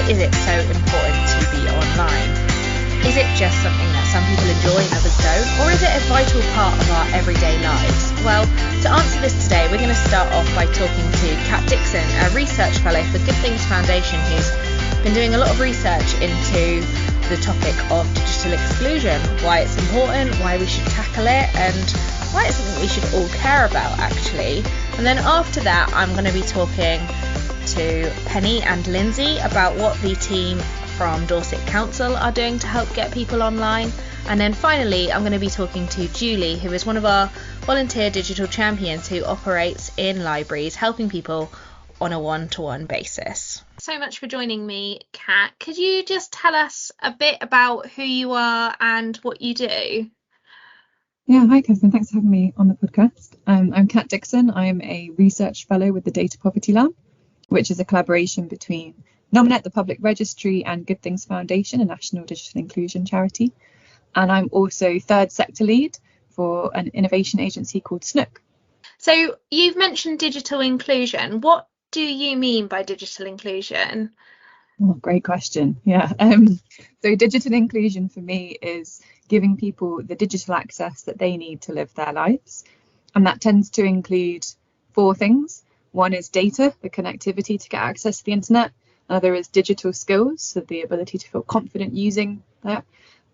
is it so important to be online? Is it just something that some people enjoy and others don't? Or is it a vital part of our everyday lives? Well, to answer this today, we're going to start off by talking to Kat Dixon, a research fellow for Good Things Foundation, who's been doing a lot of research into the topic of digital exclusion, why it's important, why we should tackle it, and why it's something we should all care about, actually. And then after that, I'm going to be talking to Penny and Lindsay about what the team from Dorset Council are doing to help get people online. And then finally, I'm going to be talking to Julie, who is one of our volunteer digital champions who operates in libraries, helping people on a one-to-one basis. So much for joining me, Kat. Could you just tell us a bit about who you are and what you do? Yeah, hi Catherine, thanks for having me on the podcast. I'm Kat Dixon. I'm a research fellow with the Data Poverty Lab, which is a collaboration between Nominate, the Public Registry, and Good Things Foundation, a national digital inclusion charity. And I'm also third sector lead for an innovation agency called Snook. So you've mentioned digital inclusion. What do you mean by digital inclusion? Oh, great question. Yeah. So digital inclusion for me is giving people the digital access that they need to live their lives. And that tends to include four things. One is data, the connectivity to get access to the internet. Another is digital skills, so the ability to feel confident using that.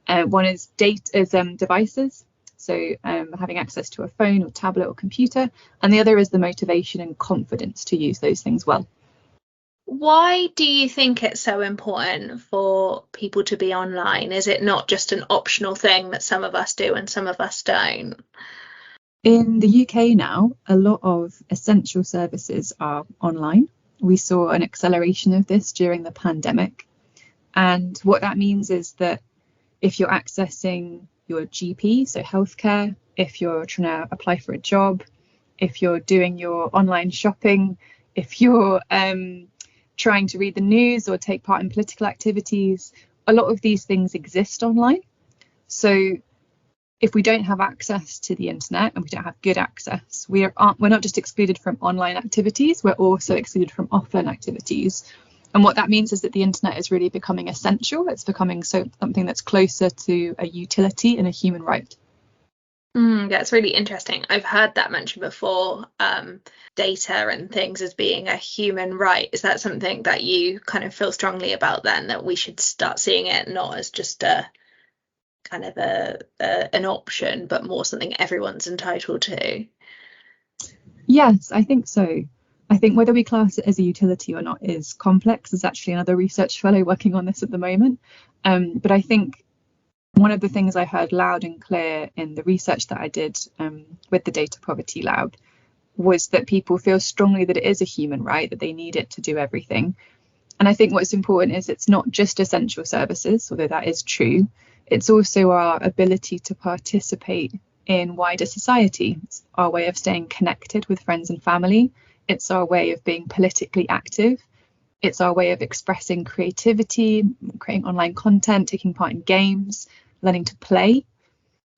One is devices, so having access to a phone or tablet or computer. And the other is the motivation and confidence to use those things well. Why do you think it's so important for people to be online? Is it not just an optional thing that some of us do and some of us don't? In the UK now, a lot of essential services are online. We saw an acceleration of this during the pandemic. And what that means is that if you're accessing your GP, so healthcare, if you're trying to apply for a job, if you're doing your online shopping, if you're trying to read the news or take part in political activities, a lot of these things exist online. So if we don't have access to the internet and we don't have good access, we're not just excluded from online activities, we're also excluded from offline activities. And what that means is that the internet is really becoming essential. It's becoming something that's closer to a utility and a human right. That's really interesting. I've heard that mentioned before, data and things as being a human right. Is that something that you kind of feel strongly about then, that we should start seeing it not as just a kind of an option, but more something everyone's entitled to? Yes, I think so. I think whether we class it as a utility or not is complex. There's actually another research fellow working on this at the moment. But I think one of the things I heard loud and clear in the research that I did with the Data Poverty Lab was that people feel strongly that it is a human right, that they need it to do everything. And I think what's important is it's not just essential services, although that is true. It's also our ability to participate in wider society. It's our way of staying connected with friends and family. It's our way of being politically active. It's our way of expressing creativity, creating online content, taking part in games, learning to play.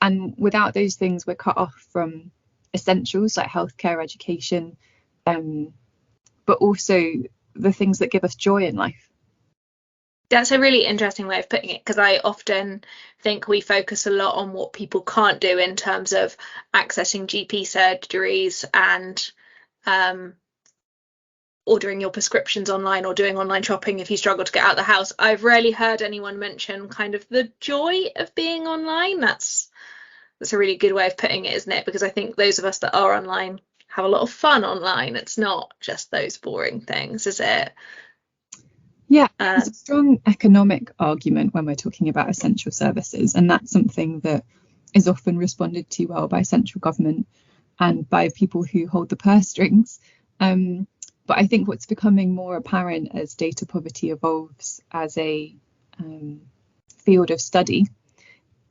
And without those things, we're cut off from essentials like healthcare, education, but also the things that give us joy in life. That's a really interesting way of putting it, because I often think we focus a lot on what people can't do in terms of accessing GP surgeries and ordering your prescriptions online or doing online shopping if you struggle to get out of the house. I've rarely heard anyone mention kind of the joy of being online. That's a really good way of putting it, isn't it? Because I think those of us that are online have a lot of fun online. It's not just those boring things, is it? Yeah, there's a strong economic argument when we're talking about essential services, and that's something that is often responded to well by central government and by people who hold the purse strings. But I think what's becoming more apparent as data poverty evolves as a field of study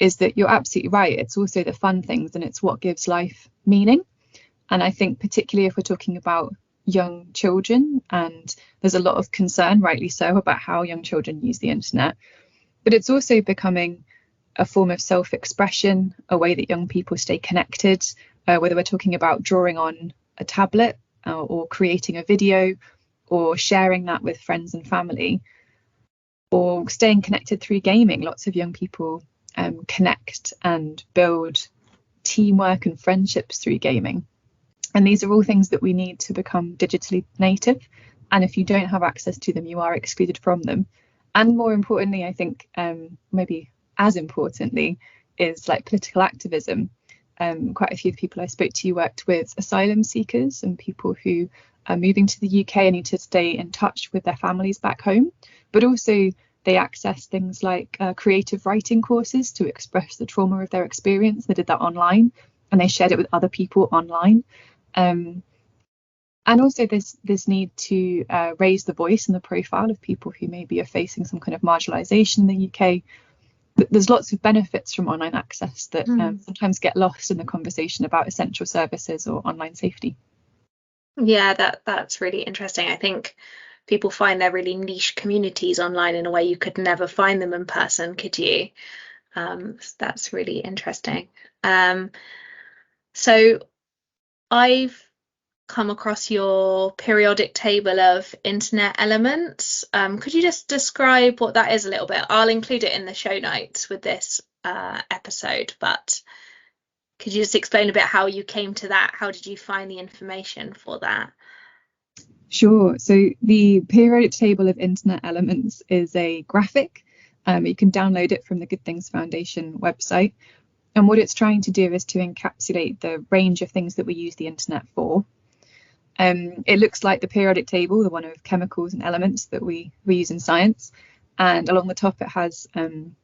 is that you're absolutely right. It's also the fun things, and it's what gives life meaning. And I think particularly if we're talking about young children, and there's a lot of concern, rightly so, about how young children use the internet, but it's also becoming a form of self-expression, a way that young people stay connected, whether we're talking about drawing on a tablet or creating a video or sharing that with friends and family. or staying connected through gaming. Lots of young people connect and build teamwork and friendships through gaming. And these are all things that we need to become digitally native. And if you don't have access to them, you are excluded from them. And more importantly, I think maybe as importantly, is like political activism. Quite a few of the people I spoke to worked with asylum seekers and people who are moving to the UK and need to stay in touch with their families back home. But also they access things like creative writing courses to express the trauma of their experience. They did that online and they shared it with other people online. And also this need to raise the voice and the profile of people who maybe are facing some kind of marginalisation in the UK. There's lots of benefits from online access that sometimes get lost in the conversation about essential services or online safety. Yeah, that's really interesting. I think people find their really niche communities online in a way you could never find them in person, could you? That's really interesting. So I've come across your periodic table of internet elements. Could you just describe what that is a little bit? I'll include it in the show notes with this episode, but could you just explain a bit how you came to that? How did you find the information for that? Sure. So the periodic table of internet elements is a graphic. You can download it from the Good Things Foundation website. And what it's trying to do is to encapsulate the range of things that we use the internet for. It looks like the periodic table, the one of chemicals and elements that we use in science. And along the top, it has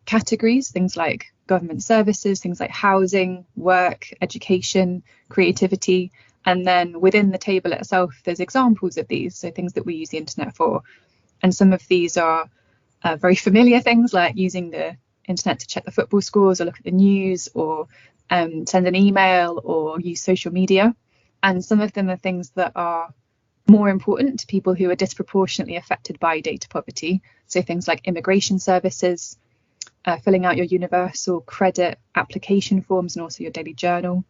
categories, things like government services, things like housing, work, education, creativity. And then within the table itself, there's examples of these, so things that we use the internet for. And some of these are very familiar things, like using the internet to check the football scores or look at the news or send an email or use social media. And some of them are things that are more important to people who are disproportionately affected by data poverty. So things like immigration services, filling out your universal credit application forms and also your daily journal,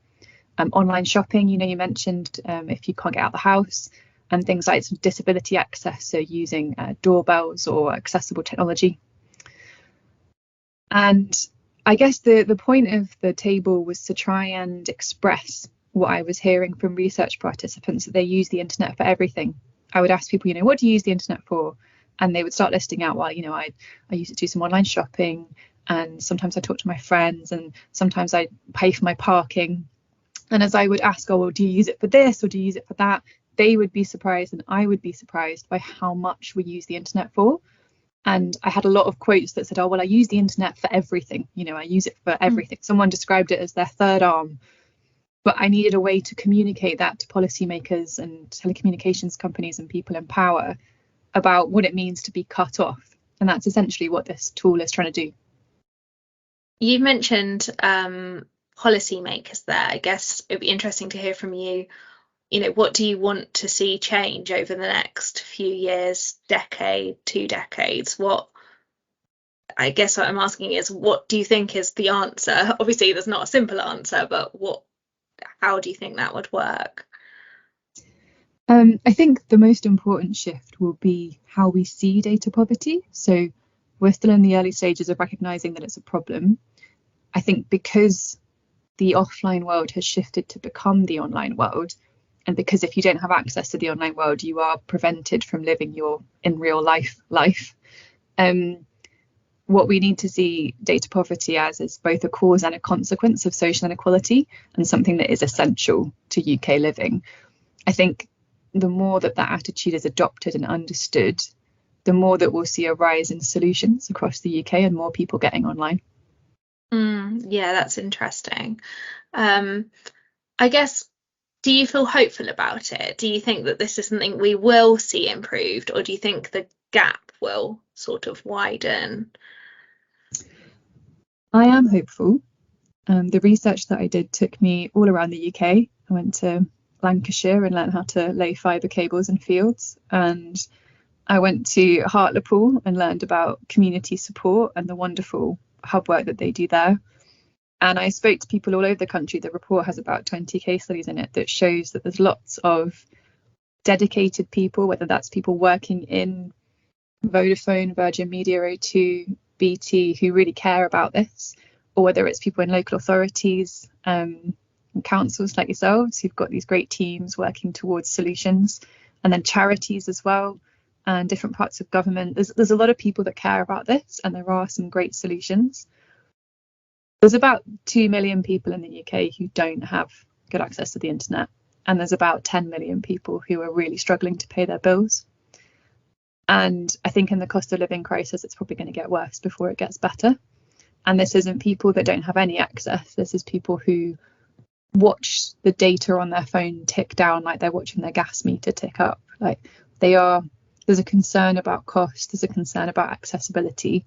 online shopping, you mentioned if you can't get out of the house, and things like disability access, so using doorbells or accessible technology. And I guess the point of the table was to try and express what I was hearing from research participants, that they use the internet for everything. I would ask people, what do you use the internet for? And they would start listing out, well, I use it to do some online shopping, and sometimes I talk to my friends, and sometimes I pay for my parking. And as I would ask, well, do you use it for this or do you use it for that? They would be surprised and I would be surprised by how much we use the internet for. And I had a lot of quotes that said, oh, well, I use the internet for everything. I use it for everything. Someone described it as their third arm. But I needed a way to communicate that to policymakers and telecommunications companies and people in power about what it means to be cut off. And that's essentially what this tool is trying to do. You mentioned policymakers there. I guess it'd be interesting to hear from you. What do you want to see change over the next few years, decade, 2 decades? What I'm asking is, what do you think is the answer? Obviously, there's not a simple answer, but how do you think that would work? I think the most important shift will be how we see data poverty. So we're still in the early stages of recognizing that it's a problem. I think because the offline world has shifted to become the online world, and because if you don't have access to the online world, you are prevented from living your in real life. What we need to see data poverty as is both a cause and a consequence of social inequality, and something that is essential to UK living. I think the more that attitude is adopted and understood, the more that we'll see a rise in solutions across the UK and more people getting online. Yeah, that's interesting. I guess, do you feel hopeful about it? Do you think that this is something we will see improved, or do you think the gap will sort of widen? I am hopeful. The research that I did took me all around the UK. I went to Lancashire and learned how to lay fibre cables in fields. And I went to Hartlepool and learned about community support and the wonderful hub work that they do there. And I spoke to people all over the country. The report has about 20 case studies in it that shows that there's lots of dedicated people, whether that's people working in Vodafone, Virgin Media, O2, BT, who really care about this, or whether it's people in local authorities, and councils like yourselves who've got these great teams working towards solutions, and then charities as well, and different parts of government. There's a lot of people that care about this, and there are some great solutions. There's about 2 million people in the UK who don't have good access to the internet, and there's about 10 million people who are really struggling to pay their bills. And I think in the cost of living crisis, it's probably going to get worse before it gets better. And this isn't people that don't have any access. This is people who watch the data on their phone tick down like they're watching their gas meter tick up. Like there's a concern about cost, there's a concern about accessibility.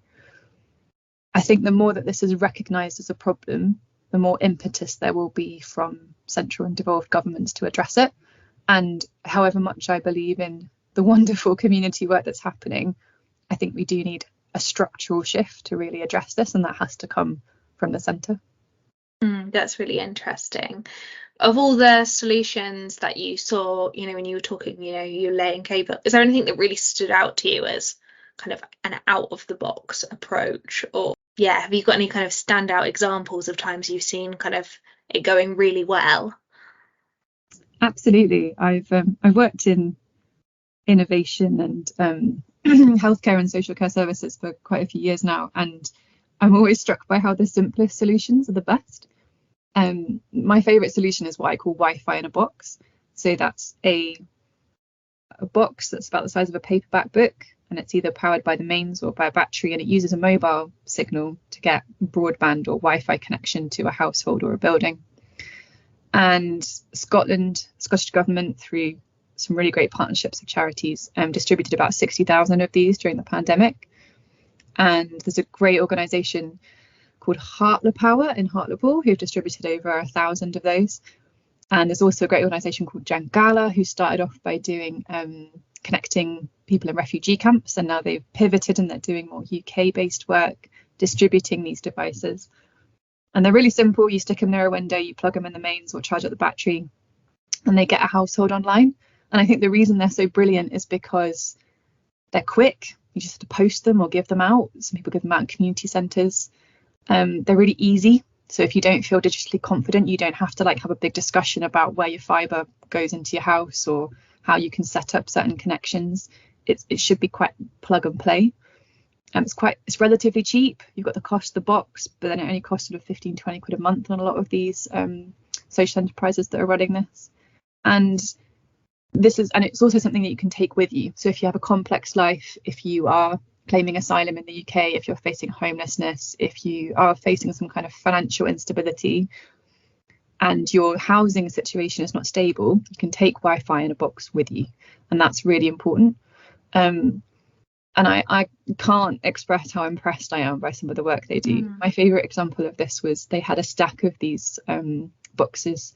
I think the more that this is recognised as a problem, the more impetus there will be from central and devolved governments to address it. And however much I believe in the wonderful community work that's happening, I think we do need a structural shift to really address this, and that has to come from the centre. That's really interesting. Of all the solutions that you saw, when you were talking, you're laying cable, is there anything that really stood out to you as kind of an out of the box approach? Or have you got any kind of standout examples of times you've seen kind of it going really well? Absolutely. I've worked in innovation and healthcare and social care services for quite a few years now, and I'm always struck by how the simplest solutions are the best. My favourite solution is what I call Wi-Fi in a box. So that's a box that's about the size of a paperback book, and it's either powered by the mains or by a battery, and it uses a mobile signal to get broadband or Wi-Fi connection to a household or a building. And Scottish Government, through some really great partnerships with charities, distributed about 60,000 of these during the pandemic. And there's a great organisation called Power in Hartlepool who've distributed over 1,000 of those. And there's also a great organisation called Jangala who started off by doing connecting people in refugee camps, and now they've pivoted and they're doing more UK-based work distributing these devices. And they're really simple. You stick them near a window, you plug them in the mains or charge up the battery, and they get a household online. And I think the reason they're so brilliant is because they're quick. You just have to post them or give them out. Some people give them out in community centres. They're really easy. So if you don't feel digitally confident, you don't have to have a big discussion about where your fibre goes into your house or how you can set up certain connections. It should be quite plug and play. It's relatively cheap. You've got the cost of the box, but then it only costs sort of 15-20 quid a month on a lot of these social enterprises that are running this. And it's also something that you can take with you. So if you have a complex life, if you are claiming asylum in the UK, if you're facing homelessness, if you are facing some kind of financial instability and your housing situation is not stable, you can take Wi-Fi in a box with you. And that's really important. And I can't express how impressed I am by some of the work they do. My favourite example of this was they had a stack of these boxes,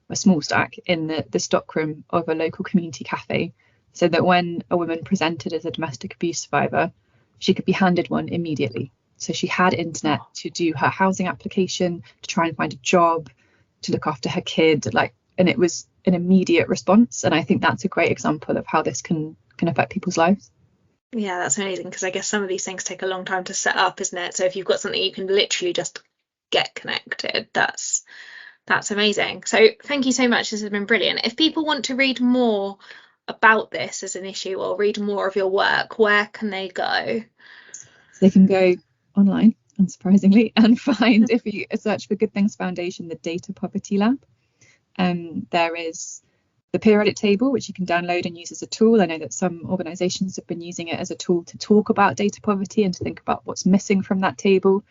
a small stack, in the stockroom of a local community cafe, so that when a woman presented as a domestic abuse survivor, she could be handed one immediately. So she had internet to do her housing application, to try and find a job, to look after her kid, and it was an immediate response. And I think that's a great example of how this can affect people's lives. Yeah, that's amazing, because I guess some of these things take a long time to set up, isn't it? So if you've got something you can literally just get connected, that's amazing. So thank you so much. This has been brilliant. If people want to read more about this as an issue or read more of your work, where can they go? So they can go online, unsurprisingly, and find, if you search for Good Things Foundation, the Data Poverty Lab. There is the periodic table, which you can download and use as a tool. I know that some organisations have been using it as a tool to talk about data poverty and to think about what's missing from that table.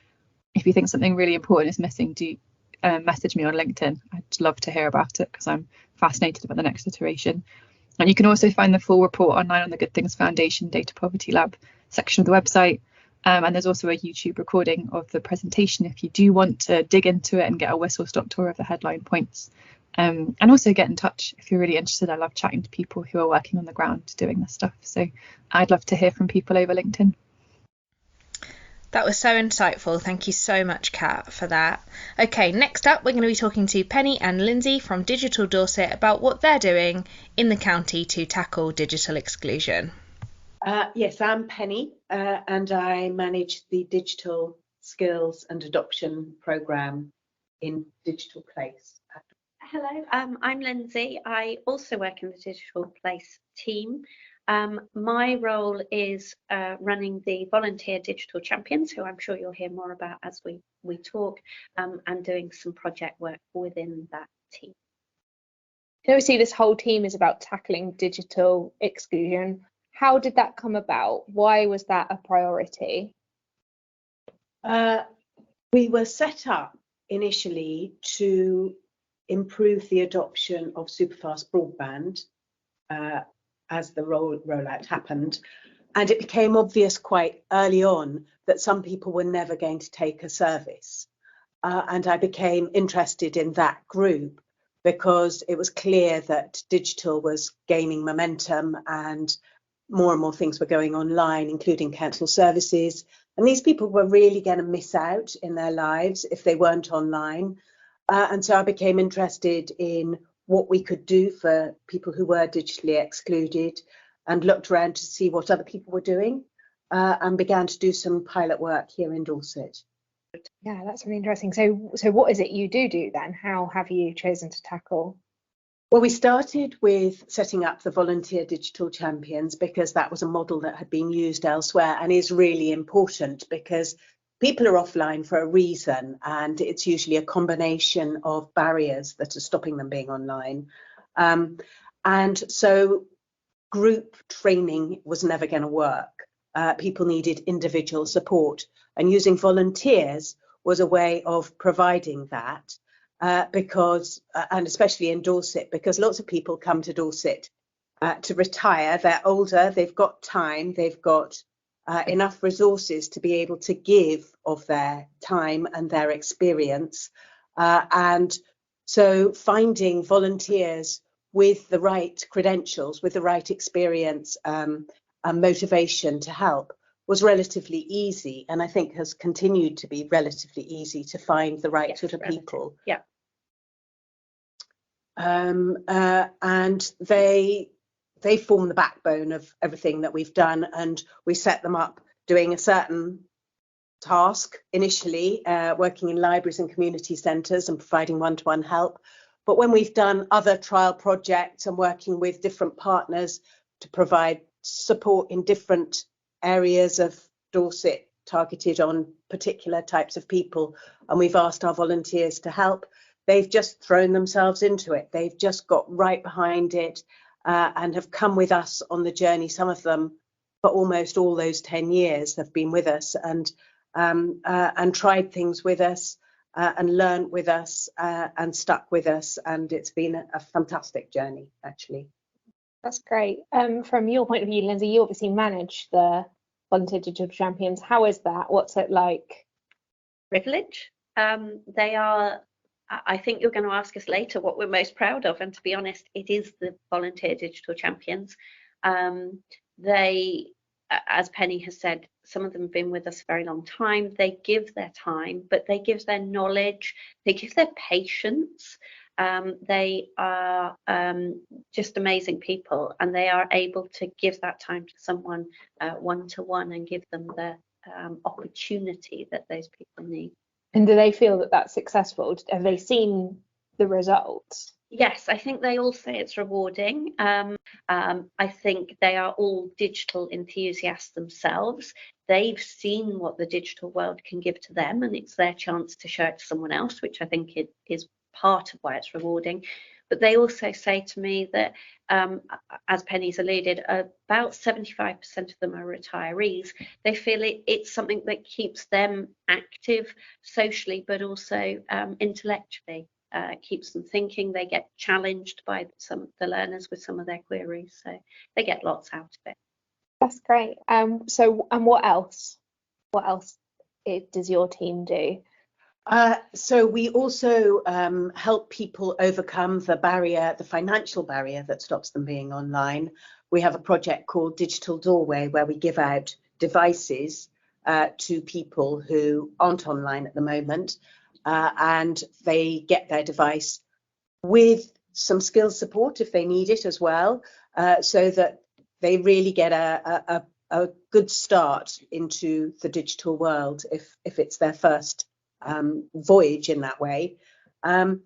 If you think something really important is missing, do message me on LinkedIn. I'd love to hear about it because I'm fascinated about the next iteration. And you can also find the full report online on the Good Things Foundation Data Poverty Lab section of the website. And there's also a YouTube recording of the presentation if you do want to dig into it and get a whistle-stop tour of the headline points. And also get in touch if you're really interested. I love chatting to people who are working on the ground doing this stuff. So I'd love to hear from people over LinkedIn. That was so insightful. Thank you so much, Kat, for that. Okay, next up, we're going to be talking to Penny and Lindsay from Digital Dorset about what they're doing in the county to tackle digital exclusion. Yes, I'm Penny, and I manage the digital skills and adoption programme in Digital Place. Hello, I'm Lindsay. I also work in the Digital Place team. My role is running the volunteer digital champions, who I'm sure you'll hear more about as we talk, and doing some project work within that team. Obviously, this whole team is about tackling digital exclusion. How did that come about? Why was that a priority? We were set up initially to improve the adoption of superfast broadband as the rollout happened. And it became obvious quite early on that some people were never going to take a service. And I became interested in that group because it was clear that digital was gaining momentum and more things were going online, including council services. And these people were really going to miss out in their lives if they weren't online. And so I became interested in what we could do for people who were digitally excluded, and looked around to see what other people were doing, and began to do some pilot work here in Dorset. Yeah, that's really interesting. So what is it you do then? How have you chosen to tackle? Well, we started with setting up the volunteer digital champions because that was a model that had been used elsewhere and is really important because people are offline for a reason, and it's usually a combination of barriers that are stopping them being online. And so group training was never going to work. People needed individual support, and using volunteers was a way of providing that. Because, and especially in Dorset, because lots of people come to Dorset to retire. They're older, they've got time, they've got enough resources to be able to give of their time and their experience. And so finding volunteers with the right credentials, with the right experience and motivation to help was relatively easy, and I think has continued to be relatively easy to find the right sort of people. Yeah. And they form the backbone of everything that we've done, and we set them up doing a certain task initially, working in libraries and community centres and providing one-to-one help. But when we've done other trial projects and working with different partners to provide support in different areas of Dorset targeted on particular types of people, and we've asked our volunteers to help, they've just thrown themselves into it. They've just got right behind it and have come with us on the journey. Some of them, for almost all those 10 years, have been with us and tried things with us and learned with us and stuck with us. And it's been a fantastic journey, actually. That's great. From your point of view, Lindsay, you obviously manage the volunteer digital champions. How is that? What's it like? Privilege. They are, I think you're going to ask us later what we're most proud of, and to be honest, it is the volunteer digital champions. They, as Penny has said, some of them have been with us a very long time. They give their time, but they give their knowledge, they give their patience. They are just amazing people, and they are able to give that time to someone one-to-one and give them the opportunity that those people need. And do they feel that that's successful? Have they seen the results? Yes, I think they all say it's rewarding. I think they are all digital enthusiasts themselves. They've seen what the digital world can give to them, and it's their chance to show it to someone else, which I think it is part of why it's rewarding. But they also say to me that, as Penny's alluded, about 75% of them are retirees. They feel it's something that keeps them active socially, but also intellectually. Keeps them thinking. They get challenged by some of the learners with some of their queries, so they get lots out of it. That's great. So, and what else? What else does your team do? So we also help people overcome the barrier, the financial barrier that stops them being online. We have a project called Digital Doorway, where we give out devices to people who aren't online at the moment, and they get their device with some skills support if they need it as well, so that they really get a a good start into the digital world if it's their first voyage in that way. And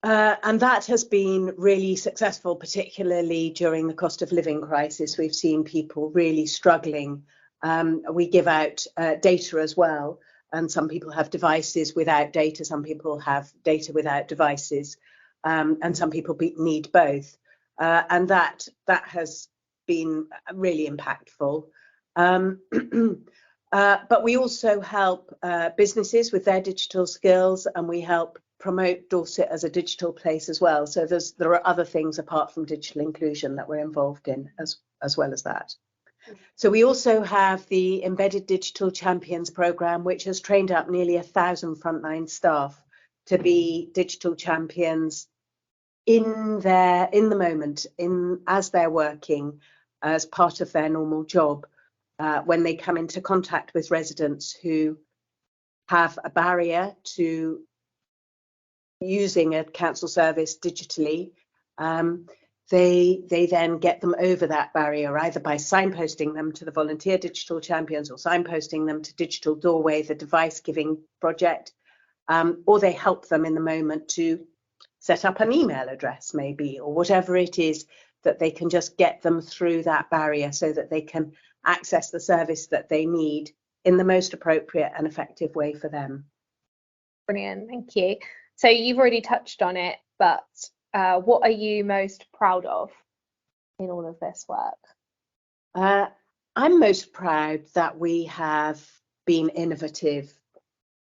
that has been really successful, particularly during the cost of living crisis. We've seen people really struggling. We give out data as well, and some people have devices without data, some people have data without devices, and some people need both. And that has been really impactful. But we also help businesses with their digital skills, and we help promote Dorset as a digital place as well. So there are other things apart from digital inclusion that we're involved in as well as that. So we also have the Embedded Digital Champions programme, which has trained up nearly 1,000 frontline staff to be digital champions in the moment, as they're working as part of their normal job, when they come into contact with residents who have a barrier to using a council service digitally. They then get them over that barrier, either by signposting them to the Volunteer Digital Champions or signposting them to Digital Doorway, the device giving project, or they help them in the moment to set up an email address maybe, or whatever it is, that they can just get them through that barrier so that they can access the service that they need in the most appropriate and effective way for them. Brilliant, thank you. So you've already touched on it, but what are you most proud of in all of this work? I'm most proud that we have been innovative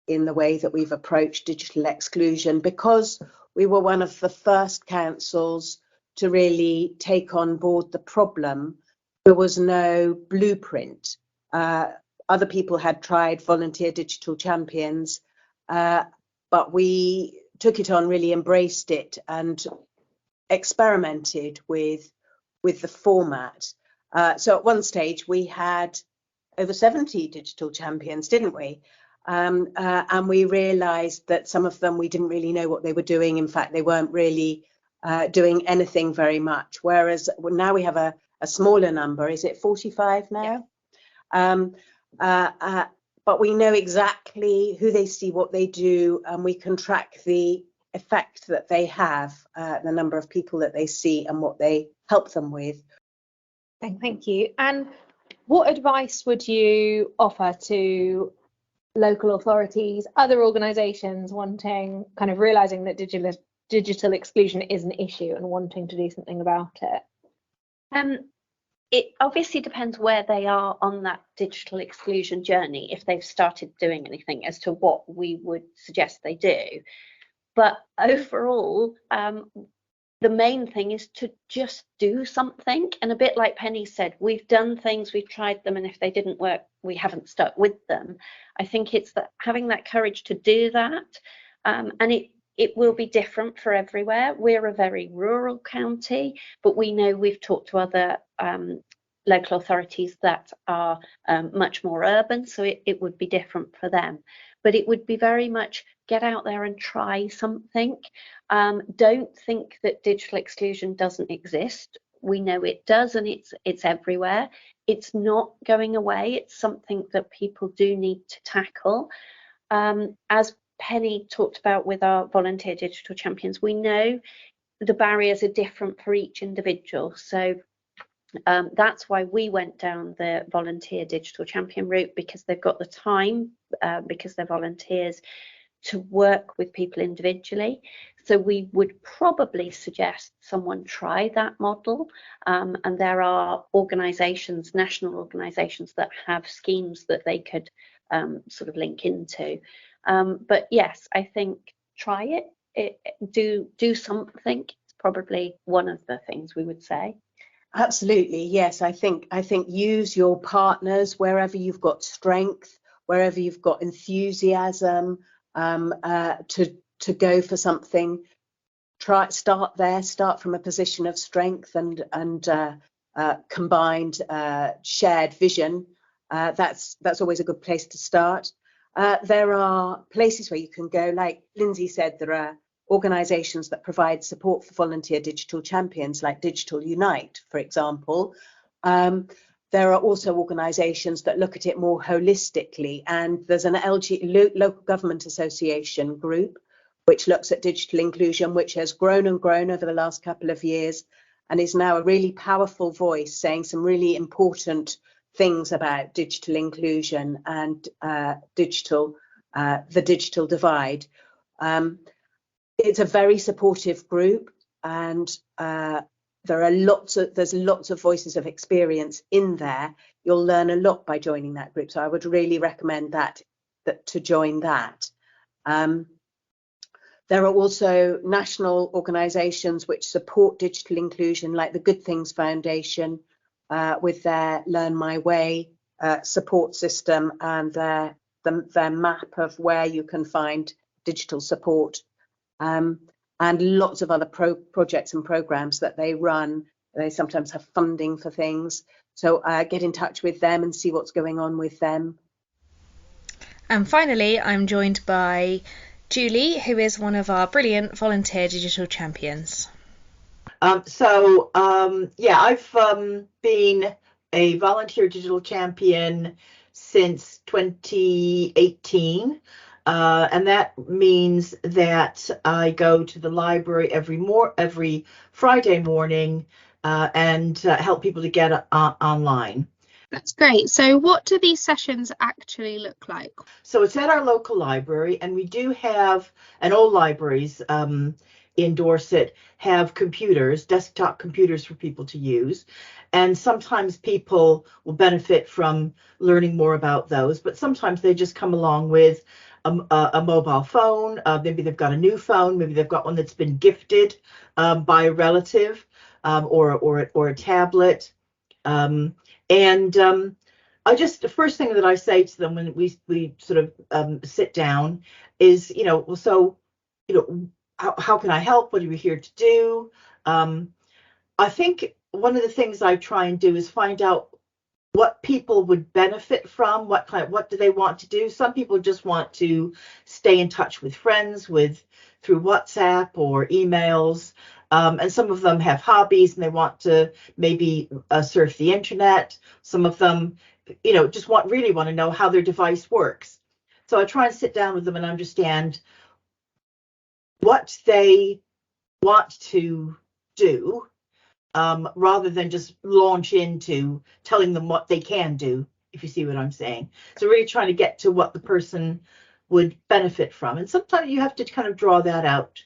in the way that we've approached digital exclusion, because we were one of the first councils to really take on board the problem. There was no blueprint. Other people had tried volunteer digital champions, but we took it on, really embraced it, and experimented with the format. So at one stage we had over 70 digital champions, didn't we? And we realised that some of them, we didn't really know what they were doing. In fact, they weren't really doing anything very much. Whereas now we have a smaller number. Is it 45 now? Yeah. But we know exactly who they see, what they do, and we can track the effect that they have, the number of people that they see and what they help them with. Thank you. And what advice would you offer to local authorities, other organisations wanting, kind of realising that digital exclusion is an issue and wanting to do something about it? It obviously depends where they are on that digital exclusion journey, if they've started doing anything, as to what we would suggest they do. But overall, the main thing is to just do something. And a bit like Penny said, we've done things, we've tried them, and if they didn't work, we haven't stuck with them. I think it's that having that courage to do that, and it will be different for everywhere. We're a very rural county, but we know we've talked to other local authorities that are much more urban, so it would be different for them. But it would be very much get out there and try something. Don't think that digital exclusion doesn't exist. We know it does, and it's everywhere. It's not going away. It's something that people do need to tackle. As Penny talked about with our volunteer digital champions, we know the barriers are different for each individual. So that's why we went down the volunteer digital champion route, because they've got the time, because they're volunteers, to work with people individually. So we would probably suggest someone try that model. And there are organisations, national organisations, that have schemes that they could sort of link into. But yes, I think try it. Do something. It's probably one of the things we would say. Absolutely, yes. I think use your partners wherever you've got strength, wherever you've got enthusiasm, to go for something. Start from a position of strength and combined shared vision. That's always a good place to start. There are places where you can go, like Lindsay said, there are organisations that provide support for volunteer digital champions, like Digital Unite, for example. there are also organisations that look at it more holistically, and there's an local government association group which looks at digital inclusion, which has grown and grown over the last couple of years and is now a really powerful voice saying some really important things about digital inclusion and the digital divide. It's a very supportive group, and there's lots of voices of experience in there. You'll learn a lot by joining that group, so I would really recommend that to join that. There are also national organisations which support digital inclusion, like the Good Things Foundation with their Learn My Way support system and their map of where you can find digital support, and lots of other projects and programmes that they run. They sometimes have funding for things, so get in touch with them and see what's going on with them. And finally, I'm joined by Julie, who is one of our brilliant volunteer digital champions. I've been a volunteer digital champion since 2018, and that means that I go to the library every Friday morning and help people to get online. That's great. So what do these sessions actually look like? So it's at our local library, and we do have, and all libraries in Dorset have computers, desktop computers for people to use. And sometimes people will benefit from learning more about those, but sometimes they just come along with a mobile phone. Maybe they've got a new phone, maybe they've got one that's been gifted by a relative, or a tablet. The first thing that I say to them when we sort of sit down is, how can I help? What are we here to do? I think one of the things I try and do is find out what people would benefit from, what do they want to do. Some people just want to stay in touch with friends through WhatsApp or emails. And some of them have hobbies and they want to maybe surf the internet. Some of them, just really want to know how their device works. So I try and sit down with them and understand what they want to do, rather than just launch into telling them what they can do, if you see what I'm saying. So really trying to get to what the person would benefit from. And sometimes you have to kind of draw that out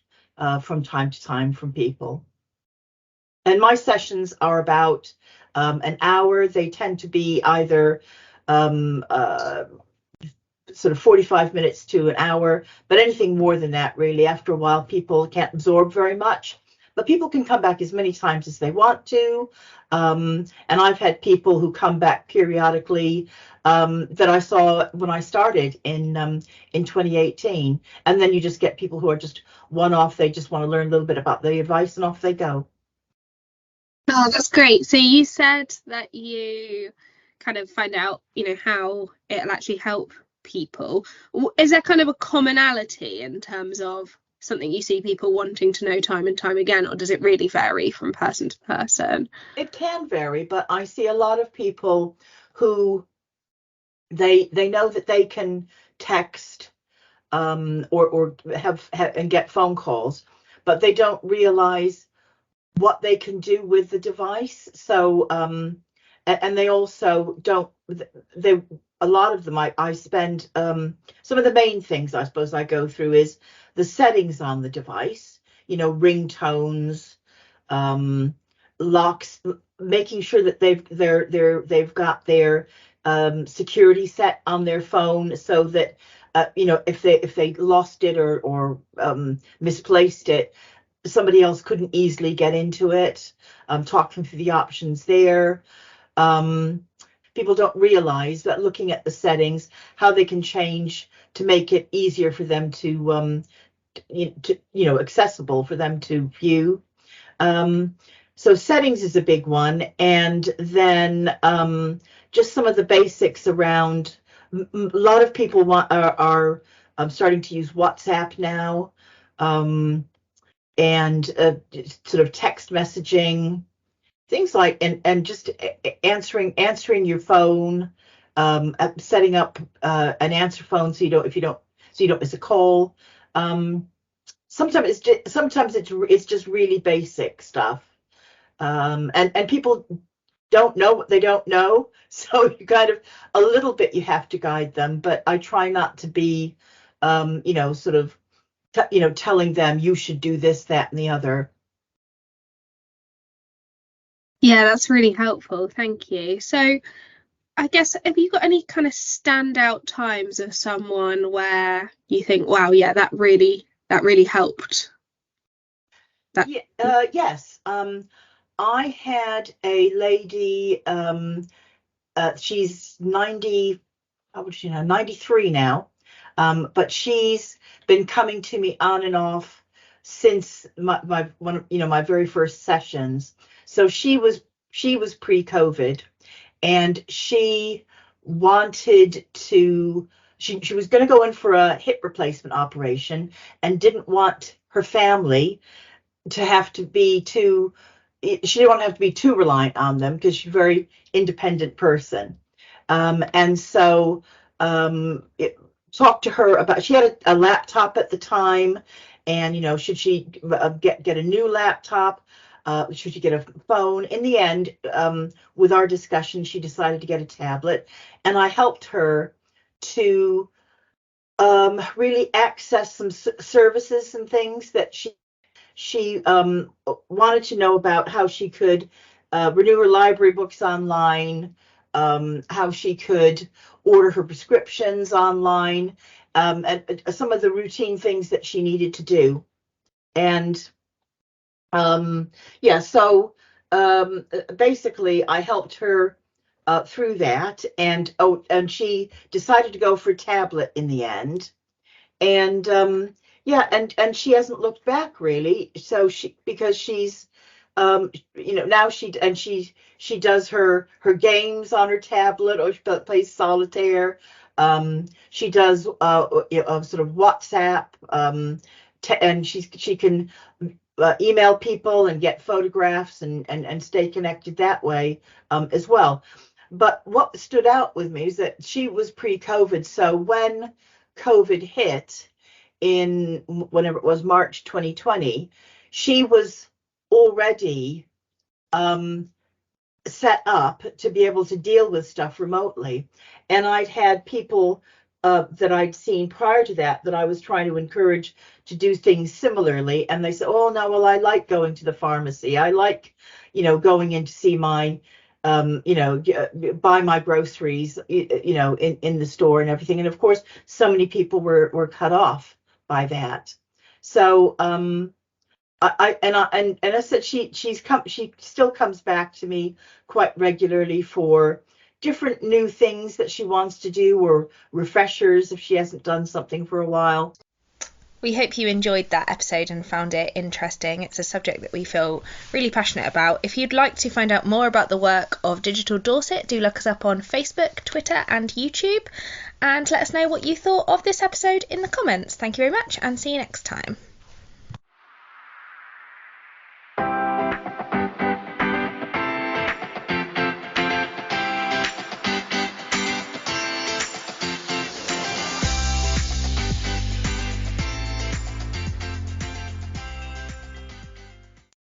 from time to time from people. And my sessions are about an hour. They tend to be either sort of 45 minutes to an hour, but anything more than that, really, after a while, people can't absorb very much. But people can come back as many times as they want to. And I've had people who come back periodically that I saw when I started in 2018. And then you just get people who are just one-off. They just want to learn a little bit about the advice and off they go. Oh, that's great. So you said that you kind of find out, how it'll actually help people. Is there kind of a commonality in terms of something you see people wanting to know time and time again, or does it really vary from person to person? It can vary, but I see a lot of people who they know that they can text or have and get phone calls, but they don't realize what they can do with the device. So and they also don't, a lot of them I spend some of the main things I suppose I go through is the settings on the device, ringtones, locks, making sure that they've got their security set on their phone so that if they lost it or misplaced it, somebody else couldn't easily get into it. Talking through the options there. People don't realize that looking at the settings, how they can change to make it easier for them to accessible for them to view. So settings is a big one, and then just some of the basics around. A lot of people are starting to use WhatsApp now, and sort of text messaging, things like and just answering your phone, setting up an answer phone so you don't miss a call. Sometimes it's just really basic stuff, and people don't know what they don't know, so you kind of a little bit you have to guide them. But I try not to be, sort of, telling them you should do this, that, and the other. Yeah, that's really helpful. Thank you. So I guess, have you got any kind of standout times of someone where you think, wow, yeah, that really helped? Yes. I had a lady, she's 90, how would you know, 93 now. But she's been coming to me on and off since my very first sessions. So she was pre-COVID, and she wanted to. She was going to go in for a hip replacement operation and didn't want her family to have to be too. She didn't want to have to be too reliant on them because she's a very independent person, and so talked to her about. She had a laptop at the time, and should she get a new laptop? Should she get a phone? In the end, with our discussion, she decided to get a tablet, and I helped her to really access some services and things that she wanted to know about, how she could renew her library books online, how she could order her prescriptions online, and some of the routine things that she needed to do. And so basically I helped her through that, and she decided to go for a tablet in the end. And and she hasn't looked back really. So because she's now she does her games on her tablet, or she plays solitaire. She does sort of WhatsApp, and she can email people and get photographs and stay connected that way as well. But what stood out with me is that she was pre-COVID. So when COVID hit in whenever it was March 2020, she was already set up to be able to deal with stuff remotely. And I'd had people that I'd seen prior to that I was trying to encourage to do things similarly, and they said, oh no, well, I like going to the pharmacy, I like going in to see my buy my groceries in the store and everything. And of course so many people were cut off by that. So I said she still comes back to me quite regularly for different new things that she wants to do, or refreshers if she hasn't done something for a while. We hope you enjoyed that episode and found it interesting. It's a subject that we feel really passionate about. If you'd like to find out more about the work of Digital Dorset, do look us up on Facebook, Twitter and YouTube, and let us know what you thought of this episode in the comments. Thank you very much, and see you next time.